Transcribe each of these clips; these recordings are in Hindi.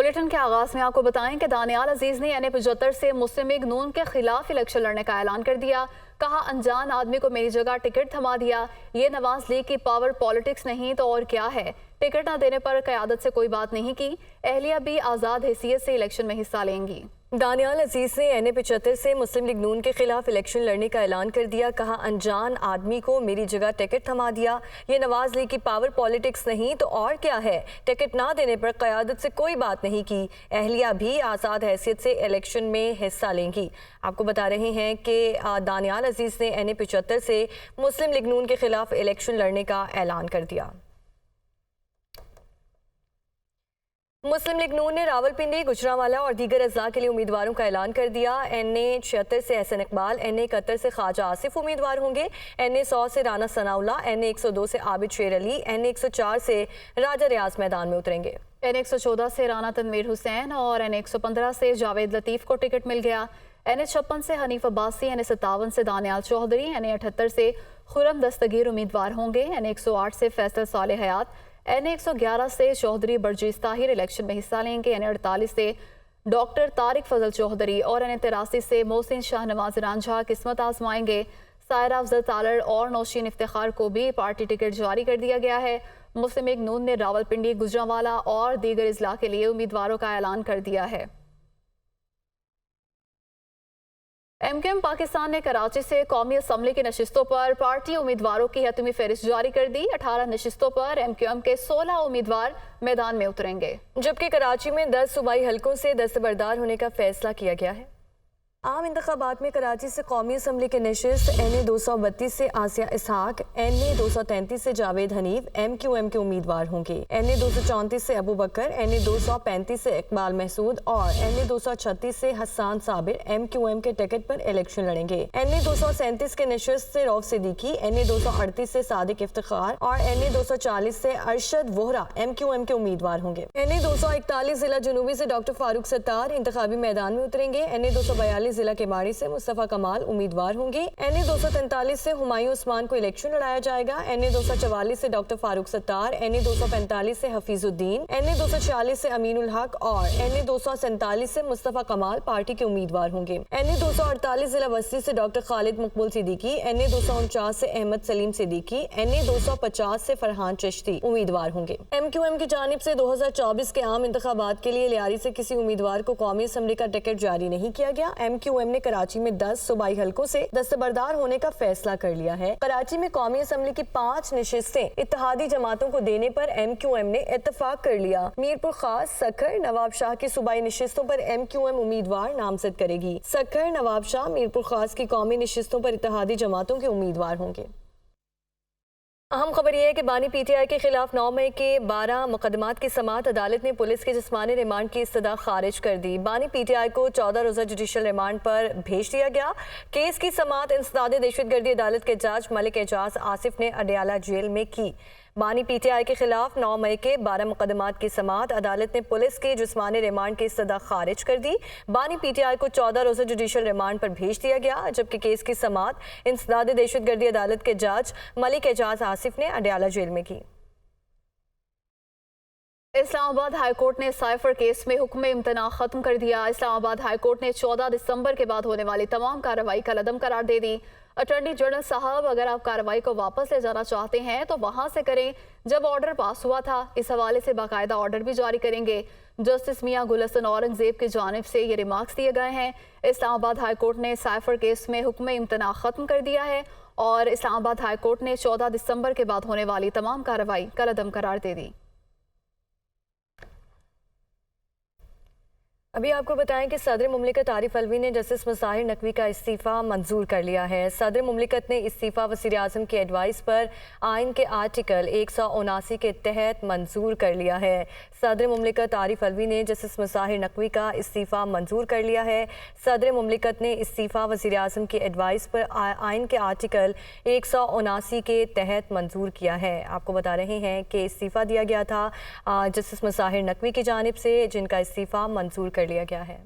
बुलेटिन के आगाज में आपको बताएं कि दानियाल अजीज ने NA-75 से मुस्लिम लीग नून के खिलाफ इलेक्शन लड़ने का ऐलान कर दिया। कहा, अनजान आदमी को मेरी जगह टिकट थमा दिया। ये नवाज लीग की पावर पॉलिटिक्स नहीं तो और क्या है। टिकट न देने पर क़यादत से कोई बात नहीं की। अहलिया भी आज़ाद हैसियत से इलेक्शन में हिस्सा लेंगी। दानियाल अजीज ने NA-75 से मुस्लिम लीग नून के खिलाफ इलेक्शन लड़ने का ऐलान कर दिया। कहा, अनजान आदमी को मेरी जगह टिकट थमा दिया। ये नवाज लीग की पावर पॉलिटिक्स नहीं तो और क्या है। टिकट ना देने पर क़यादत से कोई बात नहीं की। अहलिया भी आज़ाद हैसियत से इलेक्शन में हिस्सा लेंगी। आपको बता रहे हैं कि दानियाल अजीज ने NA-75 से मुस्लिम लीग नून के खिलाफ इलेक्शन लड़ने का ऐलान कर दिया। मुस्लिम लीग नून ने रावलपिंडी, गुजरांवाला और दीगर अजला के लिए उम्मीदवारों का ऐलान कर दिया। NA-76 से एहसन इकबाल, NA-71 से ख्वाजा आसिफ उम्मीदवार होंगे। NA-100 से राना सनाउल्लाह, NA-102 से आबिद शेर अली, NA-104 से राजा रियाज मैदान में उतरेंगे। NA-114 से राना तनवीर हुसैन और NA-115 से जावेद लतीफ़ को टिकट मिल गया। NA-56 से हनीफ अब्बासी, NA-57 से दानियाल चौधरी, NA-78 से खुरम दस्तगीर उम्मीदवार होंगे। NA-108 से फैसल साले हयात, NA-111 से चौधरी बरजीज ताहिर इलेक्शन में हिस्सा लेंगे। NA-48 से डॉक्टर तारिक फजल चौधरी और NA-83 से मोहसिन शाहनवाज रांझा किस्मत आजमाएंगे। सायरा अफजल तालड़ और नौशीन इफ्तिखार को भी पार्टी टिकट जारी कर दिया गया है। मुस्लिम लीग नून ने रावलपिंडी, गुजरांवाला और दीगर अजला के लिए उम्मीदवारों का ऐलान कर दिया है। MQM पाकिस्तान ने कराची से कौमी असम्बली की नशिस्तों पर पार्टी उम्मीदवारों की हतमी फहरिस्त जारी कर दी। 18 नशिस्तों पर MQM के 16 उम्मीदवार मैदान में उतरेंगे, जबकि कराची में 10 सूबाई हलकों से दस्तबरदार होने का फैसला किया गया है। आम इंतखाबात में कराची से कौमी असम्बली के नशिस्त NA-232 से आसिया इसहाक, NA-233 से जावेद हनीफ MQM के उम्मीदवार होंगे। NA-234 से अबू बकर, NA-235 से इकबाल महसूद और NA-236 से हसन साबिर MQM के टिकट पर इलेक्शन लड़ेंगे। NA-237 के नशिस्त से रऊफ सिद्दीकी, NA-238 से सादिक इफ्तिखार और NA-240 से अरशद वोहरा MQM के उम्मीदवार होंगे। NA-241 जिला जुनूबी से डॉक्टर फारूक सत्तार इंतखाबी मैदान में उतरेंगे। NA-242 जिला केमाड़ी से मुस्तफा कमाल उम्मीदवार होंगे। NA-243 से हुमायूं उस्मान को इलेक्शन लड़ाया जाएगा। NA-244 से डॉक्टर फारूक सत्तार, NA-245 से हफीजुद्दीन, NA-246 से अमीनुल हक और NA-247 से मुस्तफा कमाल पार्टी के उम्मीदवार होंगे। NA-248 जिला बस्ती से डॉक्टर खालिद मकबूल सिद्दीकी, NA-249 से अहमद सलीम सिद्दीकी, NA-250 से फरहान चिश्ती उम्मीदवार होंगे। MQM की जानिब से 2024 के आम इंतखाबात के लिए लियारी से किसी उम्मीदवार को कौमी असम्बली का टिकट जारी नहीं किया गया। MQM ने कराची में 10 सूबाई हलकों से दस्तबरदार होने का फैसला कर लिया है। कराची में कौमी असम्बली की 5 नशिस्तें इत्तेहादी जमातों को देने पर MQM ने इत्तेफाक कर लिया। मीरपुर खास, सखर, नवाब शाह की सूबाई नशिस्तों पर MQM उम्मीदवार नामजद करेगी। सखर, नवाब शाह, मीरपुर खास की कौमी नशिस्तों पर इत्तेहादी जमातों के उम्मीदवार होंगे। अहम खबर यह है कि बानी PTI के खिलाफ 9 मई के 12 मुकदमात की समाअत अदालत ने पुलिस के जिस्मानी रिमांड की इस्तदा खारिज कर दी। बानी PTI को 14 रोज़ा जुडिशल रिमांड पर भेज दिया गया। केस की समाअत इंसदाद दहशतगर्दी अदालत के जज मलिक एजाज आसिफ ने अडयाला जेल में की। बानी PTI के खिलाफ 9 मई के 12 मुकदमात की समाअत अदालत ने पुलिस के जिस्मानी रिमांड की इस्तदा खारिज कर दी। बानी PTI को 14 रोज़ा जुडिशल रिमांड पर भेज दिया गया, जबकि केस की समाअत इंसदाद दहशतगर्दी अदालत के जज मलिक एजाज आसिफ ने अडयाला जेल में की। इस्लामाबाद हाईकोर्ट ने साइफर केस में हुक्म इम्तना खत्म कर दिया। इस्लामाबाद हाईकोर्ट ने 14 दिसंबर के बाद होने वाली तमाम कार्रवाई कलअदम करार दे दी। अटॉर्नी जनरल साहब, अगर आप कार्रवाई को वापस ले जाना चाहते हैं तो वहां से करें जब ऑर्डर पास हुआ था। इस हवाले से बाकायदा ऑर्डर भी जारी करेंगे। जस्टिस मियां गुल हसन औरंगजेब की जानिब से ये रिमार्क्स दिए गए हैं। इस्लामाबाद हाईकोर्ट ने साइफर केस में हुक्म इम्तना खत्म कर दिया है और इस्लामाबाद हाईकोर्ट ने 14 दिसंबर के बाद होने वाली तमाम कार्रवाई कलअदम करार दे दी। अभी आपको बताएं कि सदर मुमलिकत आरिफ अलवी ने जस्टिस मज़ाहिर नकवी का इस्तीफ़ा मंजूर कर लिया है। सदर मुमलिकत ने इस्तीफ़ा वज़ीर आज़म की एडवाइस पर आइन के आर्टिकल 179 के तहत मंजूर कर लिया है। सदर मुमलिकत आरिफ अलवी ने जस्टिस मज़ाहिर नकवी का इस्तीफ़ा मंजूर कर लिया है। सदर मुमलिकत ने इस्तीफ़ा वज़ीर आज़म की एडवाइस पर आइन के आर्टिकल 179 के तहत मंजूर किया है। आपको बता रहे हैं कि इस्तीफ़ा दिया गया था जस्टिस मज़ाहिर नकवी की जानिब से, जिनका इस्तीफ़ा मंजूर कर लिया गया है।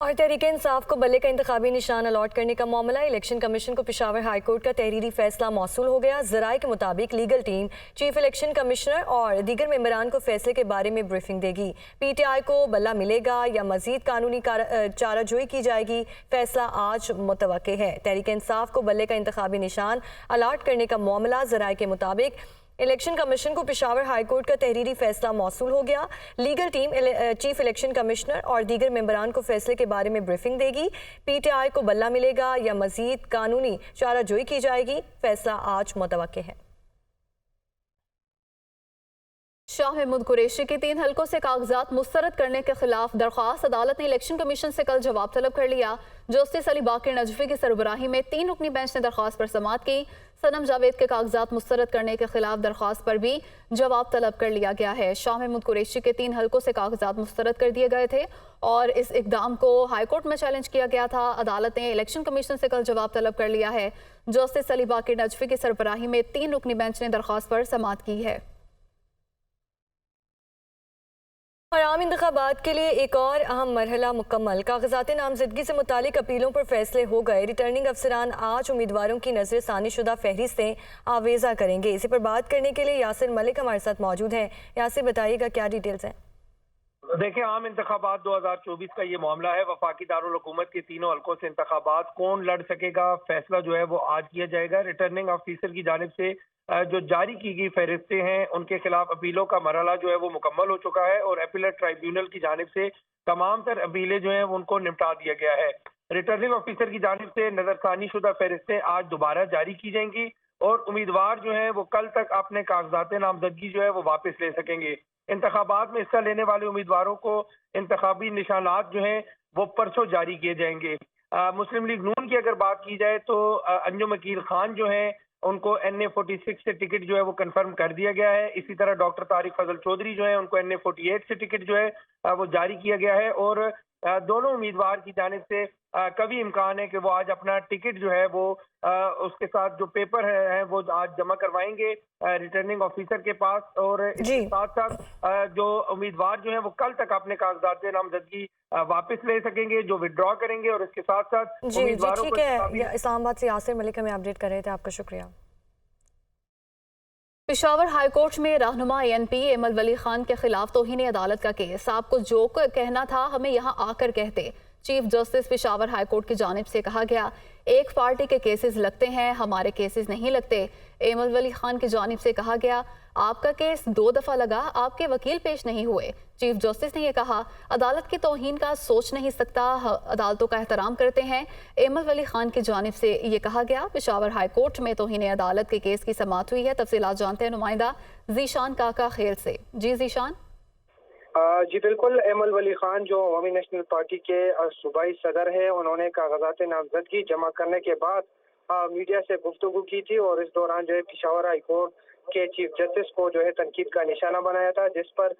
और तहरीके इंसाफ को बल्ले का इंतखाबी निशान अलॉट करने का मामला, इलेक्शन कमीशन को पेशावर हाई कोर्ट का तहरीरी फैसला मौसूल हो गया। जराए के मुताबिक legal team chief election commissioner और दीगर मेंबरान को फैसले के बारे में ब्रीफिंग देगी। PTI को बल्ला मिलेगा या मजीद कानूनी चाराजोई की जाएगी, फैसला आज मुतवक्के है। तहरीके इंसाफ को बल्ले का इंतखाबी निशान अलॉट करने का मामला, जराए के मुताबिक इलेक्शन कमीशन को पेशावर हाई कोर्ट का तहरीरी फैसला मौसूल हो गया। Legal team chief election commissioner और दीगर मेंबरान को फैसले के बारे में ब्रीफिंग देगी। PTI को बल्ला मिलेगा या मजीद कानूनी चाराजोई की जाएगी, फैसला आज मुतवक्के है। शाह महमूद कुरैशी के 3 हलकों से कागजात मुस्तरद करने के खिलाफ दरख्वास्त, अदालत ने इलेक्शन कमीशन से कल जवाब तलब कर लिया। जस्टिस अली बाकिर नजफी की सरबराही में 3 रुकनी बेंच ने दरख्वास्त पर समाअत की। सनम जावेद के कागजात मुस्तरद करने के खिलाफ दरख्वास्त पर भी जवाब तलब कर लिया गया है। शाह महमूद कुरैशी के 3 हलकों से कागजात मुस्तरद कर दिए गए थे और इस इकदाम को हाईकोर्ट में चैलेंज किया गया था। अदालत ने इलेक्शन कमीशन से कल जवाब तलब कर लिया है। जस्टिस अली बाकिर नजफी की सरबराही में 3 रुकनी बेंच ने दरख्वास्त पर समाअत की है। और आम इंतखाबात के लिए एक और अहम मरहला मुकम्मल, कागजात नामजदगी से मुतालिक अपीलों पर फैसले हो गए। रिटर्निंग अफसरान आज उम्मीदवारों की नजर सानी शुदा फहरिस्तें आवेजा करेंगे। इसी पर बात करने के लिए यासिर मलिक हमारे साथ मौजूद हैं। यासिर, बताइएगा क्या डिटेल्स हैं? देखिए, आम इंतखाबात 2024 का ये मामला है। वफाकी दारुल हुकूमत के तीनों हलकों से इंतखाबात कौन लड़ सकेगा, फैसला जो है वो आज किया जाएगा। रिटर्निंग ऑफिसर की जानिब से जो जारी की गई फहरिस्तें हैं उनके खिलाफ अपीलों का मरहला जो है वो मुकम्मल हो चुका है और अपीलेट ट्राइब्यूनल की जानिब से तमाम तर अपीलें जो हैं उनको निपटा दिया गया है। रिटर्निंग ऑफिसर की जानिब से नजरसानी शुदा फहरिस्तें आज दोबारा जारी की जाएंगी और उम्मीदवार जो है वो कल तक अपने कागजात नामजदगी जो है वो वापस ले सकेंगे। इंतखाबात में हिस्सा लेने वाले उम्मीदवारों को इंतखाबी निशानात जो हैं वो परसों जारी किए जाएंगे। मुस्लिम लीग नून की अगर बात की जाए तो अंजुम अकील खान जो है उनको NA 46 से टिकट जो है वो कंफर्म कर दिया गया है। इसी तरह डॉक्टर तारिक फजल चौधरी जो है उनको NA 48 से टिकट जो है वो जारी किया गया है और दोनों उम्मीदवार की जानिब से कभी इम्कान है कि वो आज अपना टिकट जो है वो उसके साथ जो पेपर है वो आज जमा करवाएंगे रिटर्निंग ऑफिसर के पास और इसके साथ साथ जो उम्मीदवार जो है वो कल तक अपने कागजात नामजदगी वापस ले सकेंगे, जो विड्रॉ करेंगे। और इसके साथ साथ उम्मीदवारों ठीक है। इस्लामाबाद से यासिर मलिक हमें अपडेट कर रहे थे, आपका शुक्रिया। पेशावर हाई कोर्ट में रहनुमा ANP एमल वली खान के खिलाफ तौहीन अदालत का केस। आपको जो कहना था हमें यहाँ आकर कहते, chief justice Peshawar high court की जानिब से कहा गया। एक पार्टी के केसेस लगते हैं, हमारे केसेस नहीं लगते। एमल वली खान की जानिब से कहा गया आपका केस 2 दफा लगा, आपके वकील पेश नहीं हुए। चीफ जस्टिस ने यह कहा अदालत की तौहीन का सोच नहीं सकता, अदालतों का एहतराम करते हैं। एमल वली खान की जानिब से ये कहा गया। पेशावर हाई कोर्ट में तौहीन अदालत के केस की समाअत हुई है। तफसीलात जानते हैं नुमाइंदा जीशान काका खेल से। जी जीशान। जी बिल्कुल, एमल वली खान जो अवामी नेशनल पार्टी के सूबाई सदर है, उन्होंने कागजात नामजदगी जमा करने के बाद मीडिया से गुफ्तगू की थी और इस दौरान जो है पेशावर हाई कोर्ट के चीफ जस्टिस को जो है तनकीद का निशाना बनाया था, जिस पर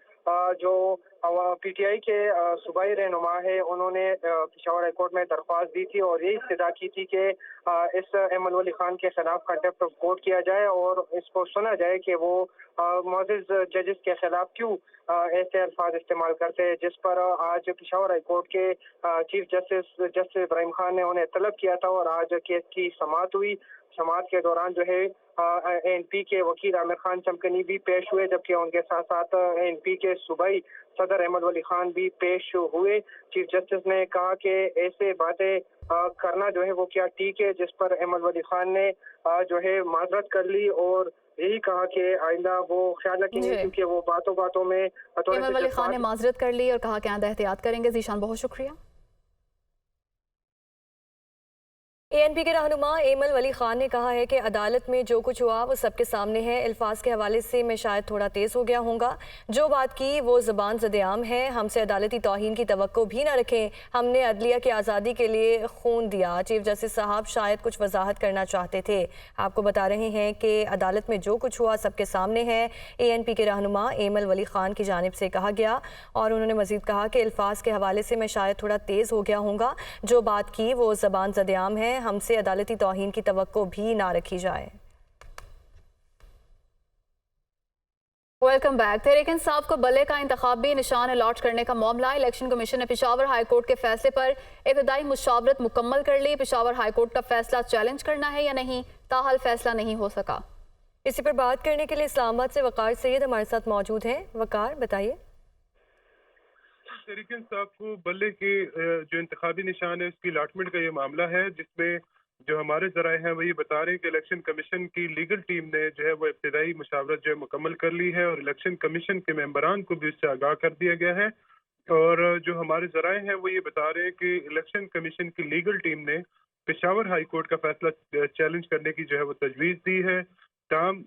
जो PTI के सूबाई रहनुमा है उन्होंने पेशावर हाई कोर्ट में दरख्वास्त दी थी और यही इस्तदा की थी कि इस एमल वली खान के खिलाफ कंटेम्प्ट ऑफ कोर्ट किया जाए और इसको सुना जाए कि वो मोअज़्ज़िज़ जजेस के खिलाफ क्यों ऐसे अल्फाज इस्तेमाल करते हैं। जिस पर आज पेशावर हाई कोर्ट के चीफ जस्टिस इब्राहिम खान ने उन्हें तलब किया था और आज केस की समाअत हुई। समाअत के दौरान जो है ANP के वकील आमिर खान चमकनी भी पेश हुए, जबकि उनके साथ साथ ANP के सूबाई सदर एमल वली खान भी पेश हुए। चीफ जस्टिस ने कहा कि ऐसे बातें करना जो है वो क्या ठीक है, जिस पर एमल वली खान ने जो है माजरत कर ली और यही कहा कि आइंदा वो ख्याल रखेंगे क्योंकि वो बातों में एमल वली खान ने माजरत कर ली और कहा कि आइंदा एहतियात करेंगे। जीशान, बहुत शुक्रिया। ANP के रहनुमा एमल वली खान ने कहा है कि अदालत में जो कुछ हुआ वो सबके सामने है। अल्फाज के हवाले से मैं शायद थोड़ा तेज़ हो गया हूँगा, जो बात की वो ज़बान ज़द-ए-आम है। हमसे अदालती तौहीन की तवक्को भी ना रखें, हमने अदलिया की आज़ादी के लिए खून दिया। चीफ जस्टिस साहब शायद कुछ वजाहत करना चाहते थे। आपको बता रहे हैं कि अदालत में जो कुछ हुआ सबके सामने है। ANP के रहनुमा एमल वली खान की जानिब से कहा गया और उन्होंने मज़ीद कहा कि अल्फाज के हवाले से मैं शायद थोड़ा तेज़ हो गया हूँगा, जो बात की वो ज़बान ज़द-ए-आम है, हमसे अदालती तौहीन की तवक्को भी ना रखी जाए। Welcome back. तहरीक इंसाफ को बल्ले का इंतखाबी निशान अलॉट करने का मामला। इलेक्शन कमीशन ने पेशावर हाई कोर्ट के फैसले पर इब्तदाई मुशावरत मुकम्मल कर ली। पेशावर हाई कोर्ट का फैसला चैलेंज करना है या नहीं, ताहल फैसला नहीं हो सका। इसी पर बात करने के लिए इस्लामाबाद से वकार सैयद हमारे साथ मौजूद हैं। वकार, बताइए। तहरीक इंसाफ को बल्ले के जो इंतखाबी निशान है उसकी अलॉटमेंट का ये मामला है, जिसमें जो हमारे जराए हैं वो ये बता रहे हैं कि इलेक्शन कमीशन की लीगल टीम ने जो है वो इब्तिदाई मुशावरत जो है मुकम्मल कर ली है और इलेक्शन कमीशन के मेंबरान को भी उससे आगाह कर दिया गया है। और जो हमारे जराए हैं वो ये बता रहे हैं कि इलेक्शन कमीशन की लीगल टीम ने पेशावर हाई कोर्ट का फैसला चैलेंज करने की जो है वो तजवीज़ दी है। ताहम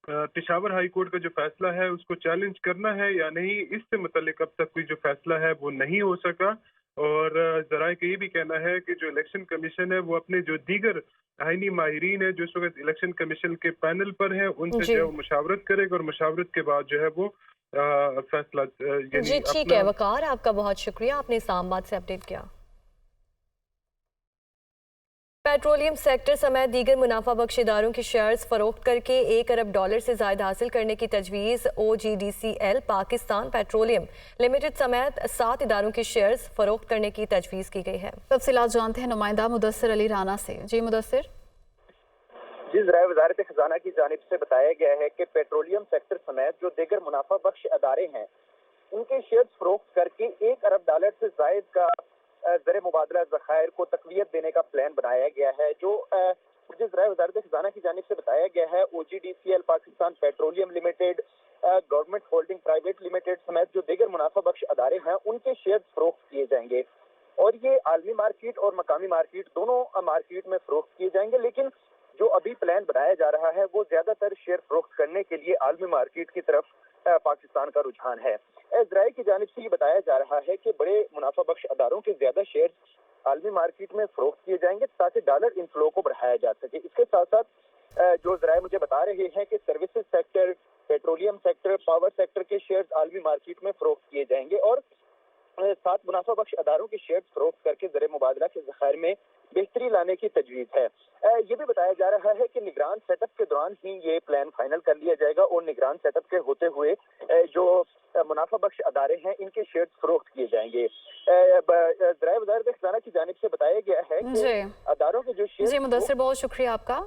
पेशावर हाई कोर्ट का जो फैसला है उसको चैलेंज करना है या नहीं, इससे मुतल्लिक अब तक कोई जो फैसला है वो नहीं हो सका। और जराए का ये भी कहना है कि जो इलेक्शन कमीशन है वो अपने जो दीगर आईनी माहिरीन है जो इस वक्त इलेक्शन कमीशन के पैनल पर है उनसे जो है वो मुशावरत करेगा और मुशावरत के बाद जो है वो फैसला जी ठीक है वकार, आपका बहुत शुक्रिया, आपने इस्लामाबाद से अपडेट किया। पेट्रोलियम सेक्टर समेत दीगर मुनाफा बख्श इदारों के शेयर्स फरोख्त करके $1 अरब से ज़ायद हासिल करने की तजवीज़। OGDCL पाकिस्तान पेट्रोलियम लिमिटेड समेत 7 इदारों के शेयर्स फरोख्त करने की तजवीज़ की गई है। तफसीलात जानते हैं नुमाइंदा मुदस्सिर अली राना से। जी मुदस्सिर। जी, ज़राए वज़ारत खजाना की जानिब से बताया गया है कि पेट्रोलियम सेक्टर समेत जो दीगर मुनाफा बख्श अदारे हैं उनके शेयर्स फरोख्त करके $1 अरब से ज़ायद का ज़र मुबादला ज़खायर को तक़वियत देने का प्लान बनाया गया है। जो मुझे ज़राए वज़ारत खजाना की जानिब से बताया गया है, OGDCL Pakistan petroleum limited, government holding private limited समेत जो दीगर मुनाफा बख्श अदारे हैं उनके शेयर फरोख्त किए जाएंगे और ये आलमी मार्केट और मकामी मार्केट दोनों मार्केट में फरोख्त किए जाएंगे। लेकिन जो अभी प्लान बनाया जा रहा है वो ज्यादातर शेयर फरोख्त करने के लिए आलमी मार्केट की तरफ पाकिस्तान का रुझान है। इजराइल की जानिब से ये बताया जा रहा है कि बड़े मुनाफा बख्श अदारों के ज्यादा शेयर आलमी मार्केट में फरोख्त किए जाएंगे ताकि डॉलर इनफ्लो को बढ़ाया जा सके। इसके साथ साथ जो जराए मुझे बता रहे हैं कि services sector, petroleum sector, power sector के शेयर्स आलमी मार्केट में फरोख्त किए जाएंगे और 7 मुनाफा बख्श अदारों के शेयर फरोख्त करके ज़र मुबादला के ज़खायर में बेहतरी लाने की तजवीज़ है। ये भी बताया जा रहा है कि निगरान सेटअप के दौरान ही ये प्लान फाइनल कर लिया जाएगा और निगरान सेटअप के होते हुए जो मुनाफा बख्श अदारे हैं इनके शेयर फरोख्त किए जाएंगे। ज़राए वज़ारत खजाना की जानिब से बताया गया है कि अदारों के जो शेयर। जी मुदस्सिर, बहुत शुक्रिया आपका।